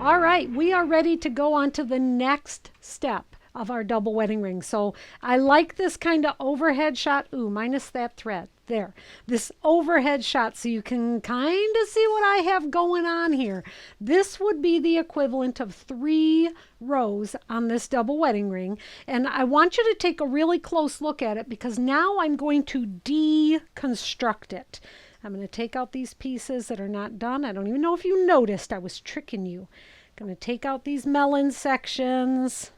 All right, we are ready to go on to the next step of our double wedding ring. So I like this kind of overhead shot. Ooh, minus that thread. There. This overhead shot so you can kind of see what I have going on here. This would be the equivalent of 3 rows on this double wedding ring. And I want you to take a really close look at it because now I'm going to deconstruct it. I'm going to take out these pieces that are not done. I don't even know if you noticed I was tricking you. I'm going to take out these melon sections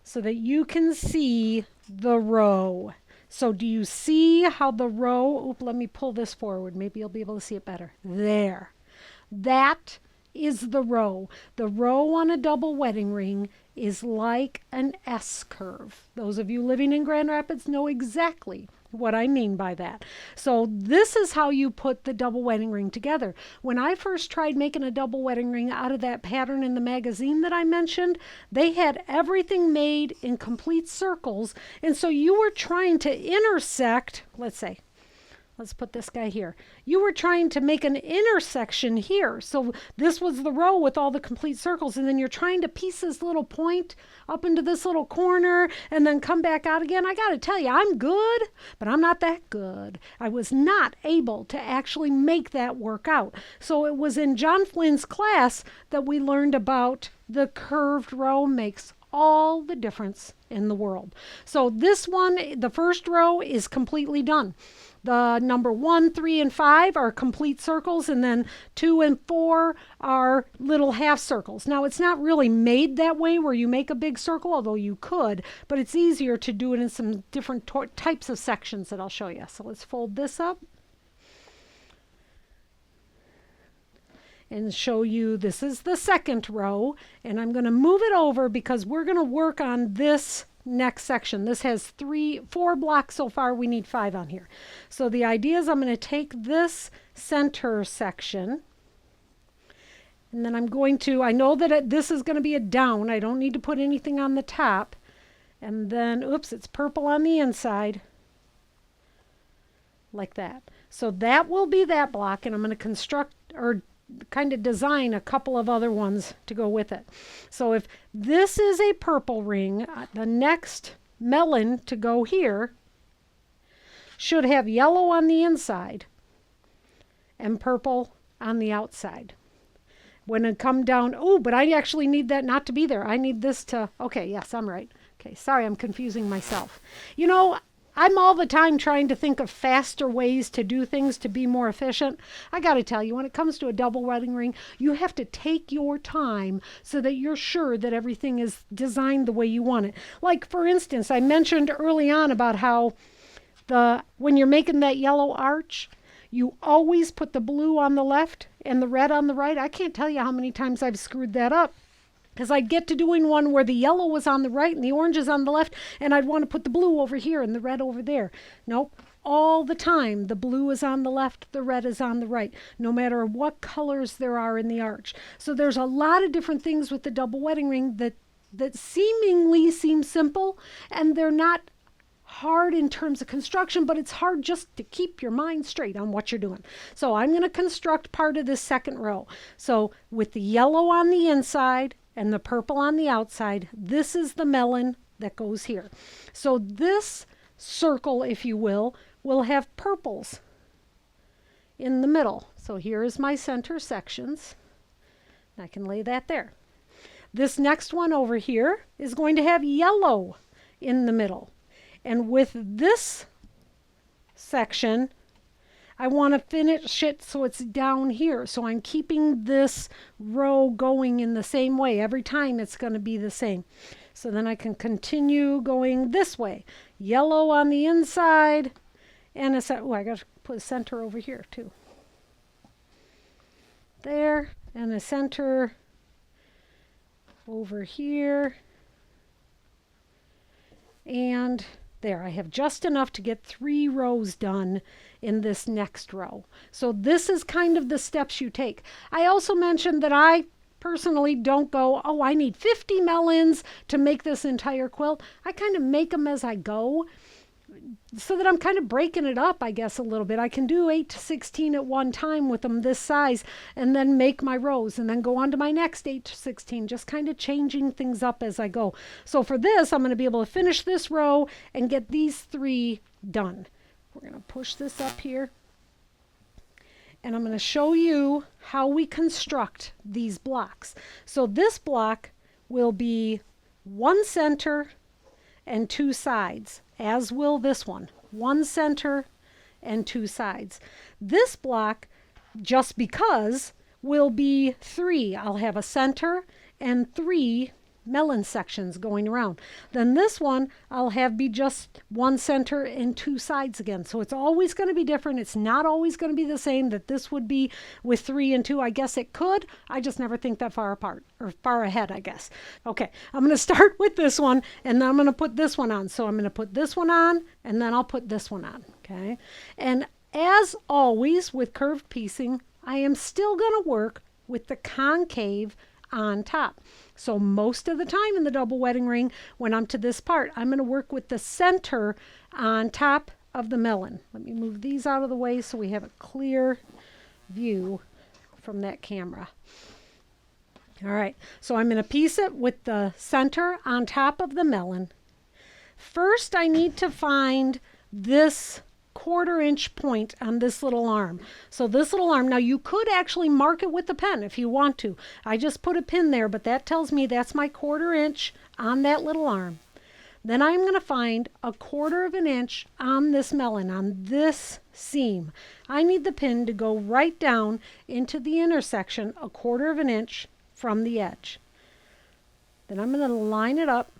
so that you can see the row. So do you see how the row, let me pull this forward. Maybe you'll be able to see it better. There. That is the row. The row on a double wedding ring is like an S curve. Those of you living in Grand Rapids know exactly what I mean by that. So this is how you put the double wedding ring together. When I first tried making a double wedding ring out of that pattern in the magazine that I mentioned, they had everything made in complete circles. And so you were trying to intersect, let's put this guy here. You were trying to make an intersection here. So this was the row with all the complete circles. And then you're trying to piece this little point up into this little corner and then come back out again. I got to tell you, I'm good, but I'm not that good. I was not able to actually make that work out. So it was in John Flynn's class that we learned about the curved row makes all the difference in the world. So this one, the first row is completely done. The number 1, 3, and 5 are complete circles, and then 2 and 4 are little half circles. Now, it's not really made that way where you make a big circle, although you could, but it's easier to do it in some different types of sections that I'll show you. So let's fold this up and show you this is the second row, and I'm going to move it over because we're going to work on this next section. This has 4 blocks so far. We need 5 on here. So the idea is I'm going to take this center section and then I'm going to, I know that this is going to be a down. I don't need to put anything on the top. And then, oops, it's purple on the inside like that. So that will be that block, and I'm going to construct or kind of design a couple of other ones to go with it. So if this is a purple ring, the next melon to go here should have yellow on the inside and purple on the outside. When it come down, oh, but I actually need that not to be there. I need this to, okay, yes, I'm right. Okay, sorry, I'm confusing myself. You know, I'm all the time trying to think of faster ways to do things to be more efficient. I got to tell you, when it comes to a double wedding ring, you have to take your time so that you're sure that everything is designed the way you want it. Like, for instance, I mentioned early on about how when you're making that yellow arch, you always put the blue on the left and the red on the right. I can't tell you how many times I've screwed that up. Because I'd get to doing one where the yellow was on the right and the orange is on the left, and I'd want to put the blue over here and the red over there. Nope. All the time, the blue is on the left, the red is on the right, no matter what colors there are in the arch. So there's a lot of different things with the double wedding ring that seemingly seem simple, and they're not hard in terms of construction, but it's hard just to keep your mind straight on what you're doing. So I'm going to construct part of this second row. So with the yellow on the inside and the purple on the outside, this is the melon that goes here. So this circle, if you will have purples in the middle. So here is my center sections. I can lay that there. This next one over here is going to have yellow in the middle. And with this section, I want to finish it so it's down here. So I'm keeping this row going in the same way. Every time it's going to be the same. So then I can continue going this way. Yellow on the inside. And I got to put a center over here too. There. And a center over here. And there, I have just enough to get 3 rows done in this next row. So this is kind of the steps you take. I also mentioned that I personally don't go, oh, I need 50 melons to make this entire quilt. I kind of make them as I go. so that I'm kind of breaking it up, I guess, a little bit. I can do 8 to 16 at one time with them this size and then make my rows and then go on to my next 8 to 16, just kind of changing things up as I go. So for this, I'm going to be able to finish this row and get these 3 done. We're going to push this up here. And I'm going to show you how we construct these blocks. So this block will be 1 center and 2 sides, as will this one. 1 center and 2 sides. This block, just because, will be 3. I'll have a center and 3 melon sections going around. Then this one I'll have be just 1 center and 2 sides again. So it's always going to be different. It's not always going to be the same that this would be with 3 and 2. I guess it could. I just never think that far apart or far ahead, I guess. Okay, I'm going to start with this one and then I'm going to put this one on. So I'm going to put this one on and then I'll put this one on. Okay, and as always with curved piecing, I am still going to work with the concave on top. So most of the time in the double wedding ring, when I'm to this part, I'm going to work with the center on top of the melon. Let me move these out of the way so we have a clear view from that camera. All right, so I'm going to piece it with the center on top of the melon. First, I need to find this 1/4 inch point on this little arm. So this little arm, now you could actually mark it with the pen if you want to. I just put a pin there, but that tells me that's my 1/4 inch on that little arm. Then I'm going to find a 1/4 of an inch on this melon, on this seam. I need the pin to go right down into the intersection, a 1/4 of an inch from the edge. Then I'm going to line it up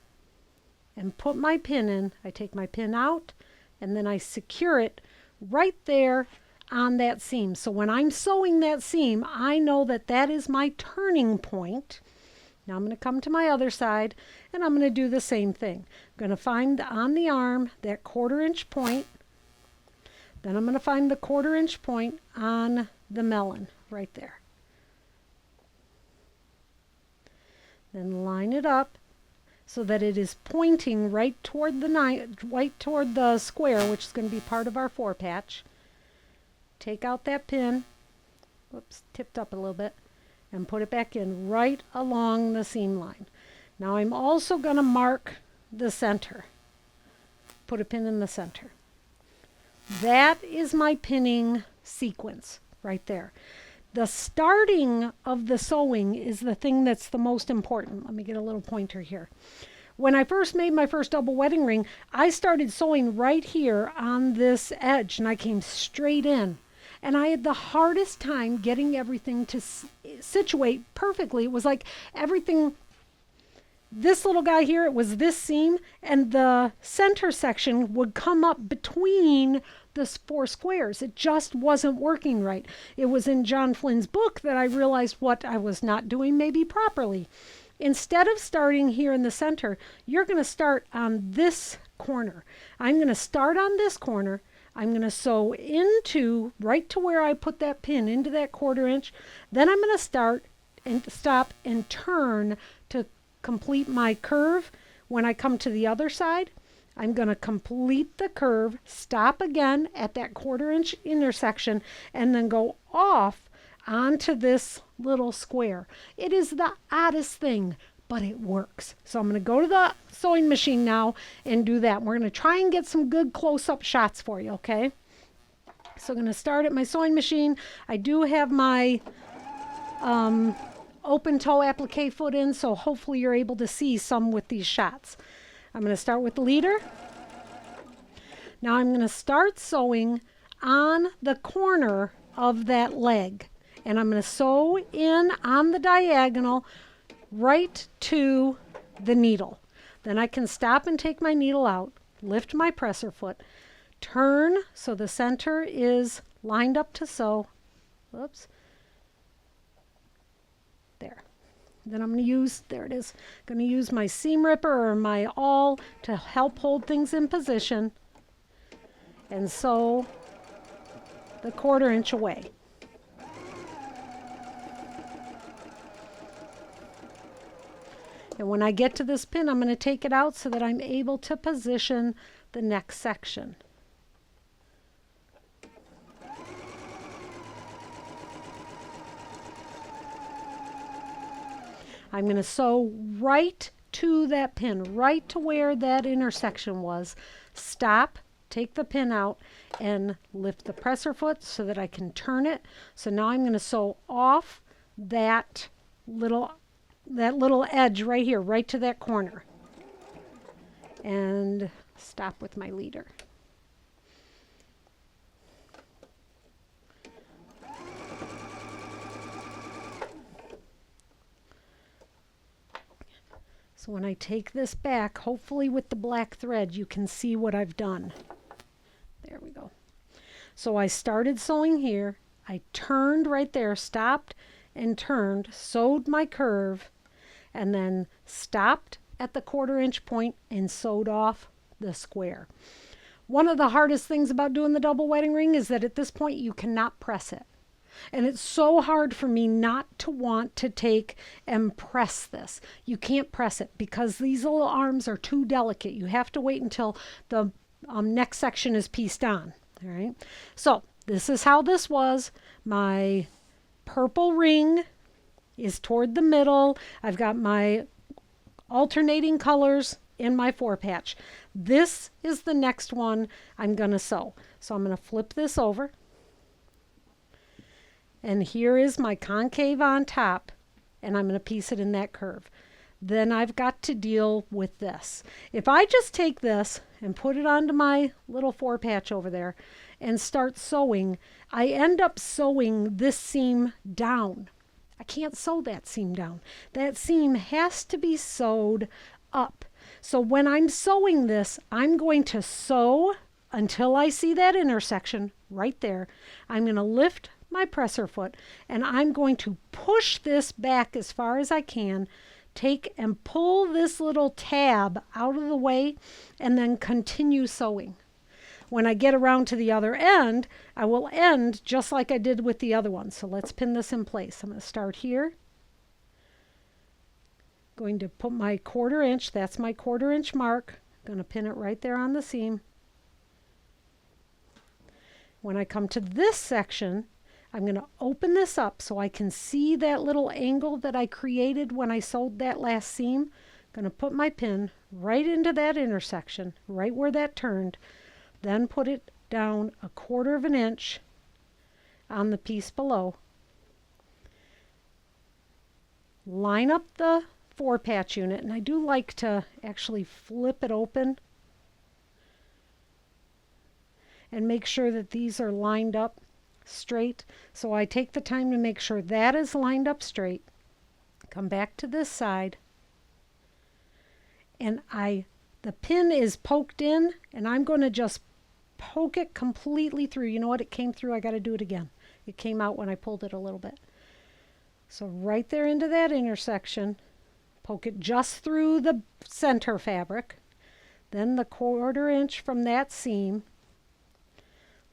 and put my pin in. I take my pin out and then I secure it right there on that seam. So when I'm sewing that seam, I know that that is my turning point. Now I'm going to come to my other side and I'm going to do the same thing. I'm going to find on the arm that 1/4 inch point. Then I'm going to find the 1/4 inch point on the melon right there. Then line it up so that it is pointing right toward the square, which is going to be part of our 4 patch. Take out that pin, whoops, tipped up a little bit, and put it back in right along the seam line. Now I'm also going to mark the center. Put a pin in the center. That is my pinning sequence right there. The starting of the sewing is the thing that's the most important. Let me get a little pointer here. When I first made my first double wedding ring, I started sewing right here on this edge and I came straight in. And I had the hardest time getting everything to situate perfectly. It was like everything, this little guy here, it was this seam, and the center section would come up between the 4 squares. It just wasn't working right. It was in John Flynn's book that I realized what I was not doing maybe properly. Instead of starting here in the center, you're going to start on this corner. I'm going to start on this corner. I'm going to sew into, right to where I put that pin, into that 1/4 inch. Then I'm going to start and stop and turn to complete my curve. When I come to the other side, I'm going to complete the curve, stop again at that 1/4 inch intersection, and then go off onto this little square. It is the oddest thing, but it works. So I'm going to go to the sewing machine now and do that. We're going to try and get some good close-up shots for you, okay? So I'm going to start at my sewing machine. I do have my open toe applique foot in, so hopefully you're able to see some with these shots. I'm going to start with the leader. Now I'm going to start sewing on the corner of that leg. And I'm going to sew in on the diagonal right to the needle. Then I can stop and take my needle out, lift my presser foot, turn so the center is lined up to sew. Whoops. There. Then I'm going to use, there it is, going to use my seam ripper or my awl to help hold things in position and sew the 1/4 inch away. And when I get to this pin, I'm going to take it out so that I'm able to position the next section. I'm going to sew right to that pin, right to where that intersection was. Stop, take the pin out, and lift the presser foot so that I can turn it. So now I'm going to sew off that little edge right here, right to that corner. And stop with my leader. So when I take this back, hopefully with the black thread, you can see what I've done. There we go. So I started sewing here. I turned right there, stopped and turned, sewed my curve, and then stopped at the 1/4 inch point and sewed off the square. One of the hardest things about doing the double wedding ring is that at this point you cannot press it. And it's so hard for me not to want to take and press this. You can't press it because these little arms are too delicate. You have to wait until the next section is pieced on. All right. So this is how this was. My purple ring is toward the middle. I've got my alternating colors in my 4-patch. This is the next one I'm going to sew. So I'm going to flip this over. And here is my concave on top, and I'm going to piece it in that curve. Then I've got to deal with this. If I just take this and put it onto my little 4-patch over there and start sewing, I end up sewing this seam down. I can't sew that seam down. That seam has to be sewed up. So when I'm sewing this, I'm going to sew until I see that intersection right there. I'm going to lift my presser foot and I'm going to push this back as far as I can, take and pull this little tab out of the way, and then continue sewing. When I get around to the other end, I will end just like I did with the other one. So let's pin this in place. I'm going to start here. Going to put my 1/4 inch, that's my 1/4 inch mark. I'm going to pin it right there on the seam. When I come to this section, I'm going to open this up so I can see that little angle that I created when I sewed that last seam. I'm going to put my pin right into that intersection, right where that turned, then put it down 1/4 inch on the piece below. Line up the 4-patch unit, and I do like to actually flip it open and make sure that these are lined up straight. So I take the time to make sure that is lined up straight. Come back to this side, and the pin is poked in, and I'm going to just poke it completely through. You know what? It came through. I got to do it again. It came out when I pulled it a little bit. So right there into that intersection, poke it just through the center fabric, then the 1/4 inch from that seam.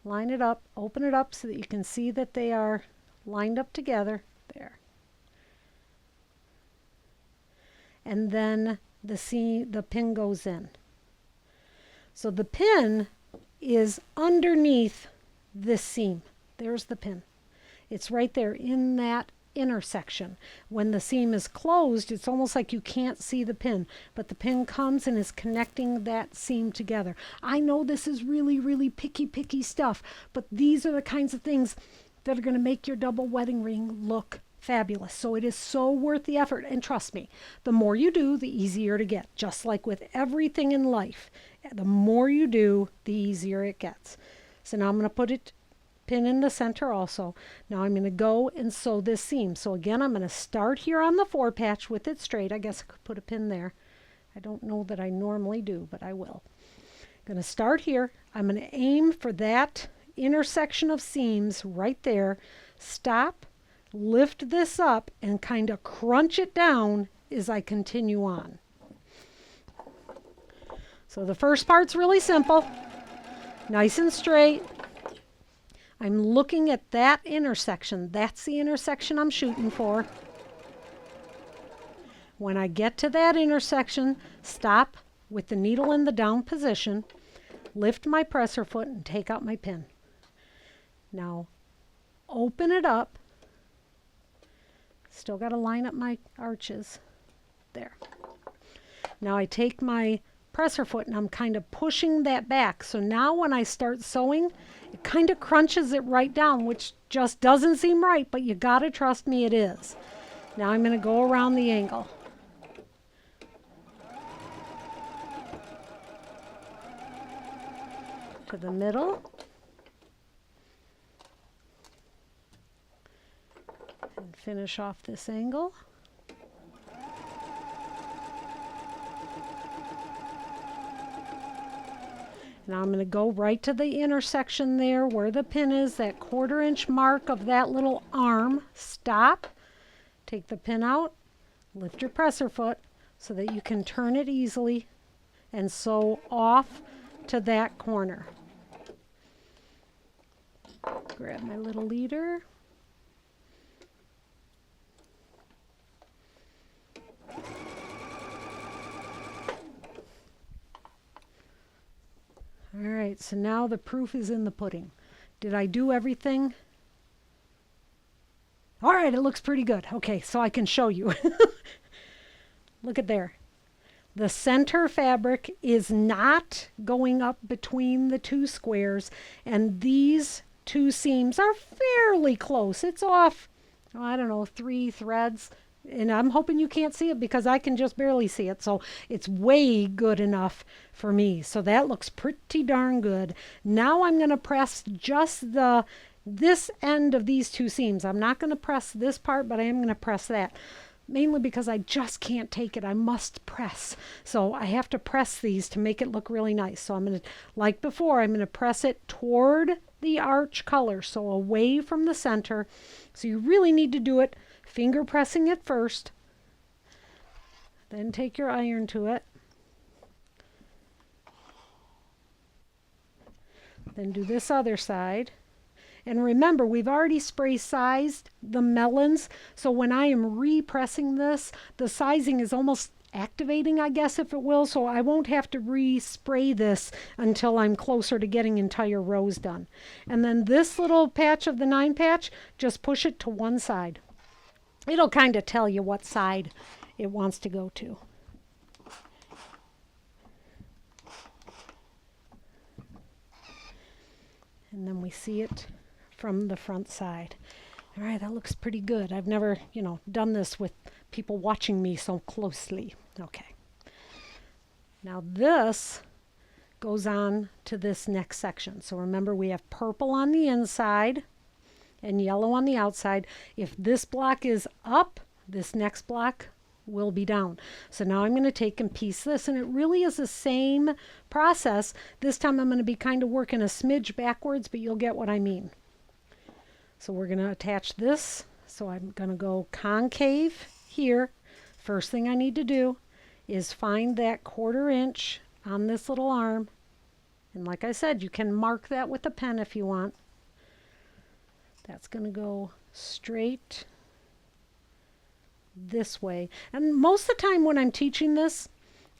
Line it up, open it up so that you can see that they are lined up together. There. And then the pin goes in. So the pin is underneath this seam. There's the pin. It's right there in that intersection. When the seam is closed, it's almost like you can't see the pin, but the pin comes and is connecting that seam together. I know this is really, really picky stuff, but these are the kinds of things that are going to make your double wedding ring look fabulous. So it is so worth the effort. And trust me, the more you do, the easier to get. Just like with everything in life, the more you do, the easier it gets. So now I'm going to put it pin in the center also. Now I'm going to go and sew this seam. So again, I'm going to start here on the 4-patch with it straight. I guess I could put a pin there. I don't know that I normally do, but I will. I'm going to start here. I'm going to aim for that intersection of seams right there. Stop, lift this up, and kind of crunch it down as I continue on. So the first part's really simple. Nice and straight. I'm looking at that intersection. That's the intersection I'm shooting for. when I get to that intersection, stop with the needle in the down position, lift my presser foot and take out my pin. Now open it up. Still got to line up my arches. There. Now I take my presser foot and I'm kind of pushing that back. So now when I start sewing, it kind of crunches it right down, which just doesn't seem right, but you got to trust me, it is. Now I'm going to go around the angle. To the middle. And finish off this angle. Now I'm going to go right to the intersection there where the pin is, that 1/4 inch mark of that little arm. Stop, take the pin out, lift your presser foot so that you can turn it easily and sew off to that corner. Grab my little leader. All right, so now the proof is in the pudding. Did I do everything? All right, it looks pretty good. Okay, so I can show you. Look at there. The center fabric is not going up between the two squares, and these two seams are fairly close. It's off, oh, I don't know, 3 threads. And I'm hoping you can't see it because I can just barely see it. So it's way good enough for me. So that looks pretty darn good. Now I'm going to press just this end of these two seams. I'm not going to press this part, but I am going to press that. Mainly because I just can't take it. I must press. So I have to press these to make it look really nice. So I'm going to, like before, I'm going to press it toward the arch color. So away from the center. So you really need to do it finger pressing it first, then take your iron to it, then do this other side. And remember, we've already spray sized the melons, so when I am repressing this, the sizing is almost activating, I guess, if it will, so I won't have to re-spray this until I'm closer to getting entire rows done. And then this little patch of the 9 patch, just push it to one side. It'll kind of tell you what side it wants to go to. And then we see it from the front side. All right, that looks pretty good. I've never, done this with people watching me so closely. Okay. Now this goes on to this next section. So remember, we have purple on the inside and yellow on the outside. If this block is up, this next block will be down. So now I'm going to take and piece this, and it really is the same process. This time I'm going to be kind of working a smidge backwards, but you'll get what I mean. So we're going to attach this. So I'm going to go concave here. First thing I need to do is find that 1/4 inch on this little arm. And like I said, you can mark that with a pen if you want. That's going to go straight this way. And most of the time when I'm teaching this,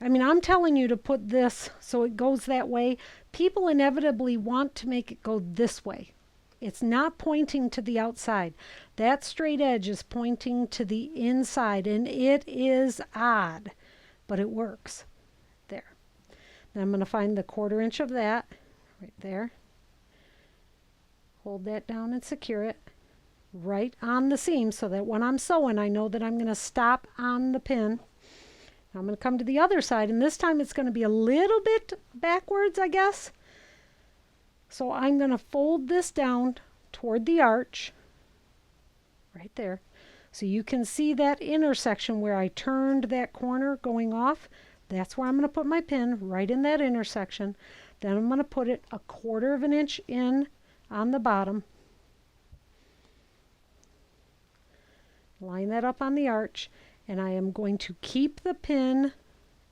I'm telling you to put this so it goes that way. People inevitably want to make it go this way. It's not pointing to the outside. That straight edge is pointing to the inside, and it is odd, but it works. There. Then I'm going to find the 1/4 inch of that right there. Hold that down and secure it right on the seam so that when I'm sewing, I know that I'm going to stop on the pin. Now I'm going to come to the other side, and this time it's going to be a little bit backwards, I guess. So I'm going to fold this down toward the arch right there. So you can see that intersection where I turned that corner going off. That's where I'm going to put my pin, right in that intersection. Then I'm going to put it a 1/4 inch in on the bottom. Line that up on the arch, and I am going to keep the pin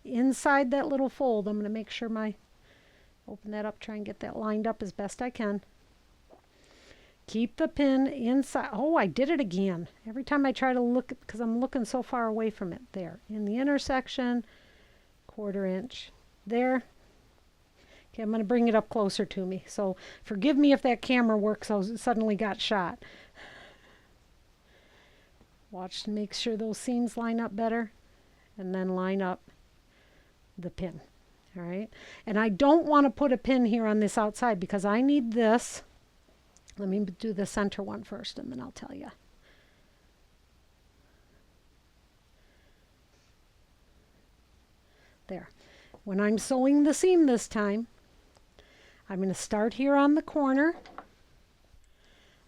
inside that little fold. I'm going to make sure open that up, try and get that lined up as best I can. Keep the pin inside. Oh, I did it again. Every time I try to look, because I'm looking so far away from it. There, in the intersection, 1/4 inch. There. Okay, I'm going to bring it up closer to me. So forgive me if that camera works. I suddenly got shot. Watch to make sure those seams line up better. And then line up the pin. All right. And I don't want to put a pin here on this outside because I need this. Let me do the center one first and then I'll tell you. There. When I'm sewing the seam this time, I'm going to start here on the corner.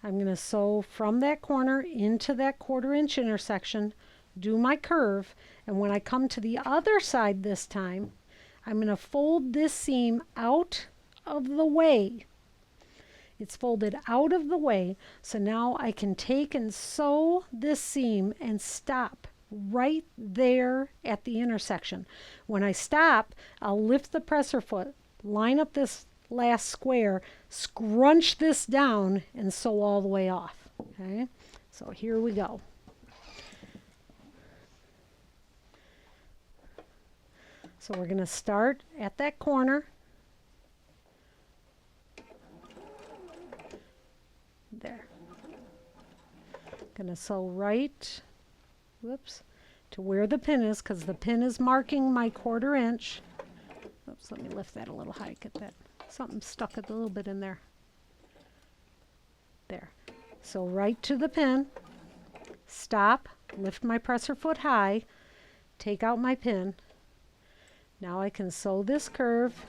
I'm going to sew from that corner into that 1/4 inch intersection, do my curve, and when I come to the other side this time, I'm going to fold this seam out of the way. It's folded out of the way, so now I can take and sew this seam and stop right there at the intersection. When I stop, I'll lift the presser foot, line up this last square, scrunch this down, and sew all the way off. Okay, so here we go. So we're going to start at that corner. There. Going to sew right, whoops, to where the pin is, because the pin is marking my 1/4 inch. Oops, let me lift that a little high. Get that. Something stuck a little bit in there. There. So right to the pin, stop, lift my presser foot high, take out my pin. Now I can sew this curve.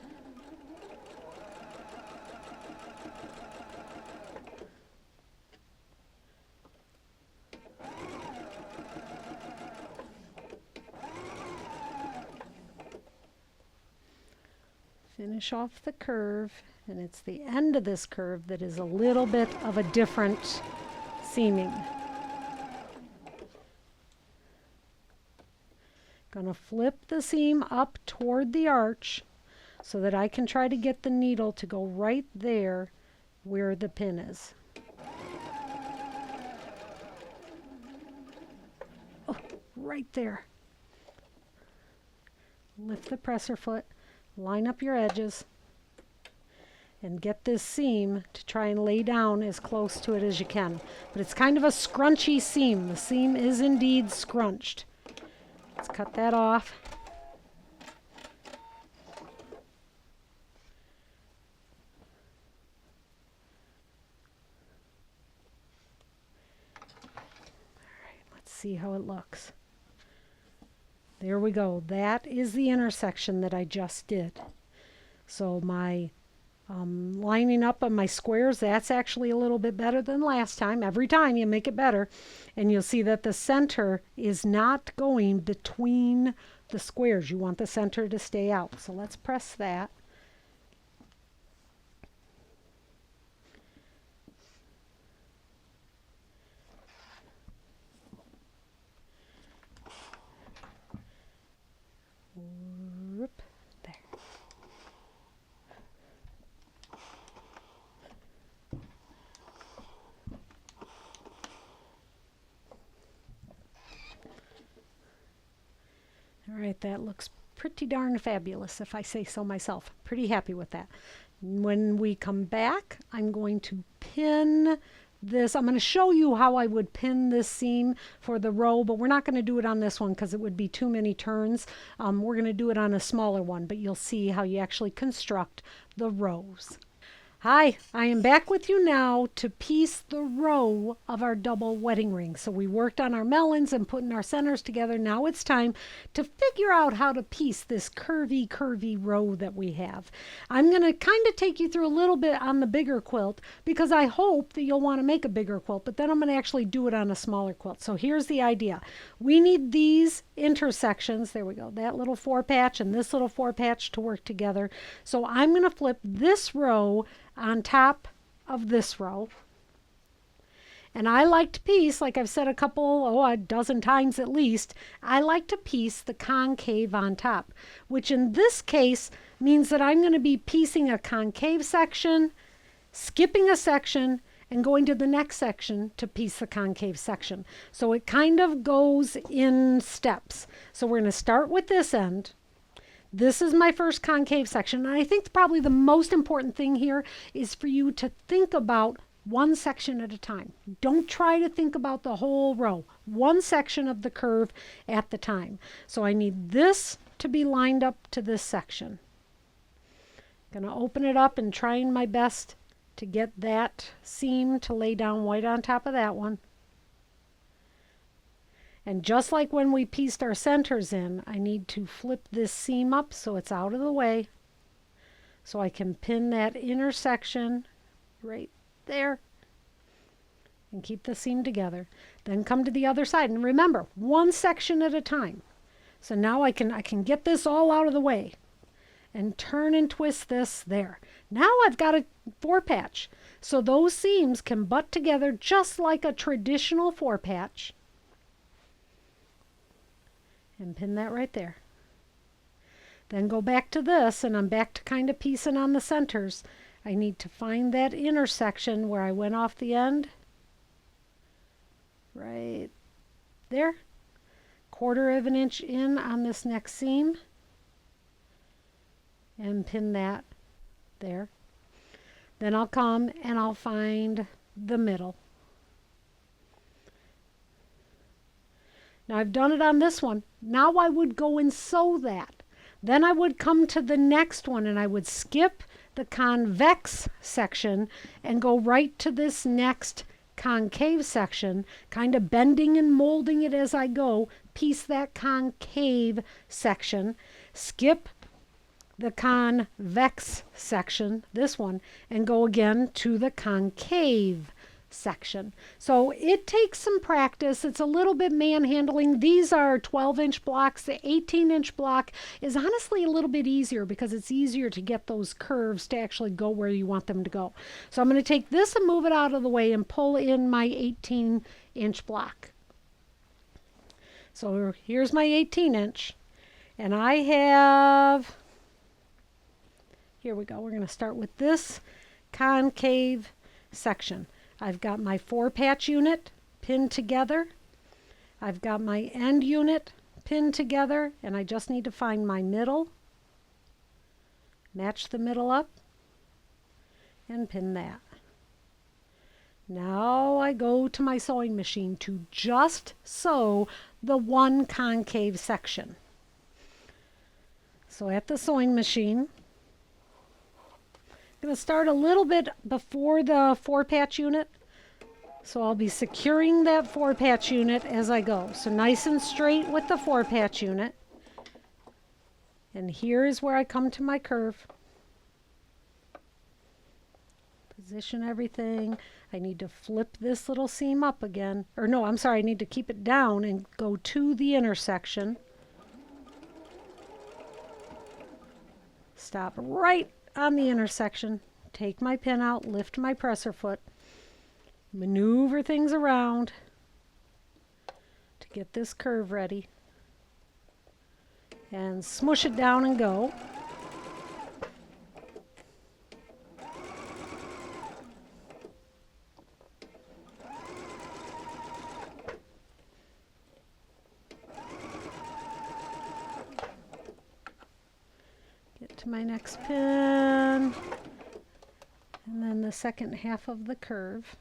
Finish off the curve, and it's the end of this curve that is a little bit of a different seaming. Gonna flip the seam up toward the arch so that I can try to get the needle to go right there where the pin is. Oh, right there. Lift the presser foot. Line up your edges and get this seam to try and lay down as close to it as you can. But it's kind of a scrunchy seam. The seam is indeed scrunched. Let's cut that off. All right, let's see how it looks. There we go. That is the intersection that I just did. So my lining up on my squares, that's actually a little bit better than last time. Every time you make it better. And you'll see that the center is not going between the squares. You want the center to stay out. So let's press that. Whoop, there. All right, that looks pretty darn fabulous if I say so myself. Pretty happy with that. When we come back, I'm going to pin this. I'm going to show you how I would pin this seam for the row, but we're not going to do it on this one because it would be too many turns. We're going to do it on a smaller one, but you'll see how you actually construct the rows. Hi, I am back with you now to piece the row of our double wedding ring. So we worked on our melons and putting our centers together. Now it's time to figure out how to piece this curvy row that we have. I'm going to kind of take you through a little bit on the bigger quilt because I hope that you'll want to make a bigger quilt, but then I'm going to actually do it on a smaller quilt. So here's the idea. We need these intersections, there we go, that little 4 patch and this little 4 patch to work together. So I'm going to flip this row on top of this row. And I like to piece, like I've said a dozen times at least, I like to piece the concave on top, which in this case means that I'm going to be piecing a concave section, skipping a section, and going to the next section to piece the concave section. So it kind of goes in steps. So we're going to start with this end. This is my first concave section, and I think probably the most important thing here is for you to think about one section at a time. Don't try to think about the whole row. One section of the curve at the time. So I need this to be lined up to this section. Going to open it up and trying my best to get that seam to lay down right on top of that one. And just like when we pieced our centers in, I need to flip this seam up so it's out of the way, so I can pin that intersection right there and keep the seam together. Then come to the other side, and remember, one section at a time. So now I can get this all out of the way and turn and twist this there. Now I've got a 4-patch, so those seams can butt together just like a traditional 4-patch. And pin that right there. Then go back to this, and I'm back to kind of piecing on the centers. I need to find that intersection where I went off the end. Right there. 1/4 of an inch in on this next seam. And pin that there. Then I'll come and I'll find the middle. Now I've done it on this one. Now I would go and sew that. Then I would come to the next one and I would skip the convex section and go right to this next concave section, kind of bending and molding it as I go, piece that concave section, skip the convex section, this one, and go again to the concave section. So it takes some practice. It's a little bit manhandling. These are 12-inch blocks. The 18-inch block is honestly a little bit easier because it's easier to get those curves to actually go where you want them to go. So I'm going to take this and move it out of the way and pull in my 18-inch block. So here's my 18-inch, and I have, here we go, we're going to start with this concave section. I've got my 4-patch unit pinned together. I've got my end unit pinned together, and I just need to find my middle, match the middle up, and pin that. Now I go to my sewing machine to just sew the one concave section. So at the sewing machine, I'm going to start a little bit before the 4-patch unit. So I'll be securing that 4-patch unit as I go. So nice and straight with the 4-patch unit. And here is where I come to my curve. Position everything. I need to flip this little seam up again. Or no, I'm sorry, I need to keep it down and go to the intersection. Stop right on the intersection, take my pin out, lift my presser foot, maneuver things around to get this curve ready, and smush it down and go. To my next pin, and then the second half of the curve.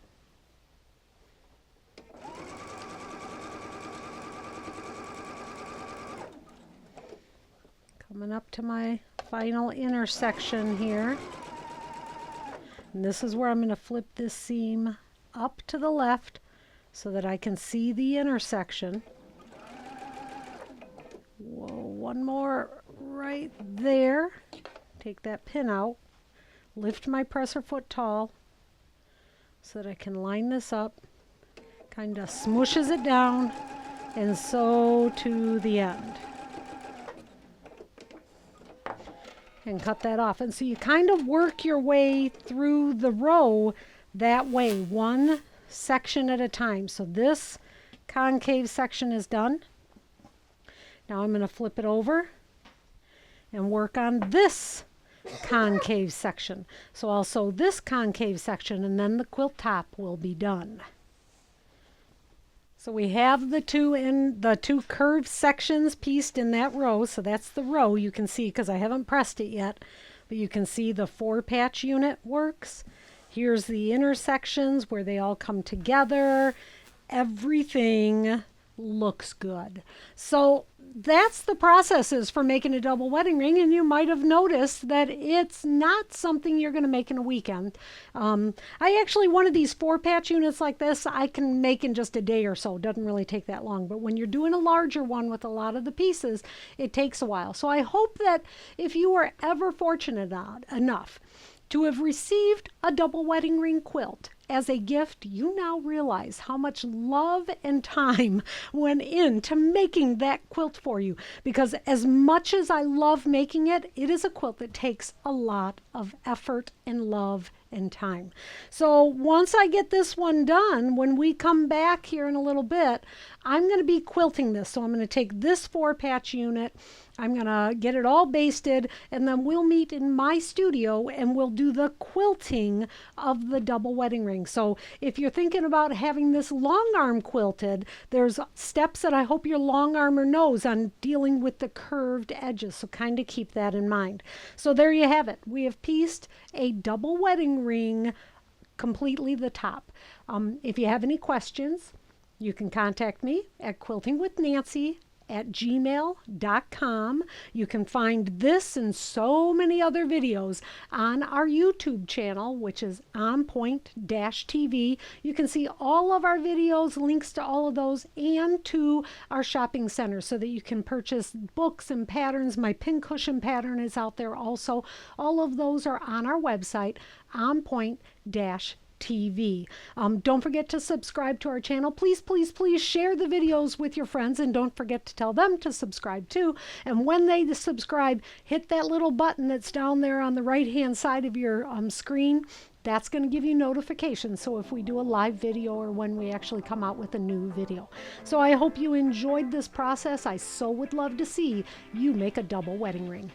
Coming up to my final intersection here. And this is where I'm going to flip this seam up to the left so that I can see the intersection. Whoa, one more right there. Take that pin out, lift my presser foot tall so that I can line this up, kind of smooshes it down, and sew to the end. And cut that off. And so you kind of work your way through the row that way, one section at a time. So this concave section is done. Now I'm going to flip it over and work on this concave section. So I'll sew this concave section and then the quilt top will be done. So we have the two curved sections pieced in that row. So that's the row you can see because I haven't pressed it yet, but you can see the 4-patch unit works. Here's the intersections where they all come together. Everything looks good. So that's the processes for making a double wedding ring, and you might have noticed that it's not something you're going to make in a weekend. I actually, one of these 4-patch units like this, I can make in just a day or so. It doesn't really take that long, but when you're doing a larger one with a lot of the pieces, it takes a while. So I hope that if you were ever fortunate enough to have received a double wedding ring quilt as a gift, you now realize how much love and time went into making that quilt for you. Because as much as I love making it, it is a quilt that takes a lot of effort and love and time. So once I get this one done, when we come back here in a little bit, I'm going to be quilting this. So I'm going to take this 4-patch unit, I'm going to get it all basted, and then we'll meet in my studio and we'll do the quilting of the double wedding ring. So if you're thinking about having this long arm quilted, there's steps that I hope your long armer knows on dealing with the curved edges. So kind of keep that in mind. So there you have it. We have pieced a double wedding ring, completely the top. If you have any questions, you can contact me at quiltingwithnancy@gmail.com. You can find this and so many other videos on our YouTube channel, which is onpoint-tv. You can see all of our videos, links to all of those, and to our shopping center so that you can purchase books and patterns. My pincushion pattern is out there also. All of those are on our website, onpoint-tv. Don't forget to subscribe to our channel. Please, please, please share the videos with your friends, and don't forget to tell them to subscribe too. And when they subscribe, hit that little button that's down there on the right hand side of your screen. That's going to give you notifications, so if we do a live video or when we actually come out with a new video. So I hope you enjoyed this process. I so would love to see you make a double wedding ring.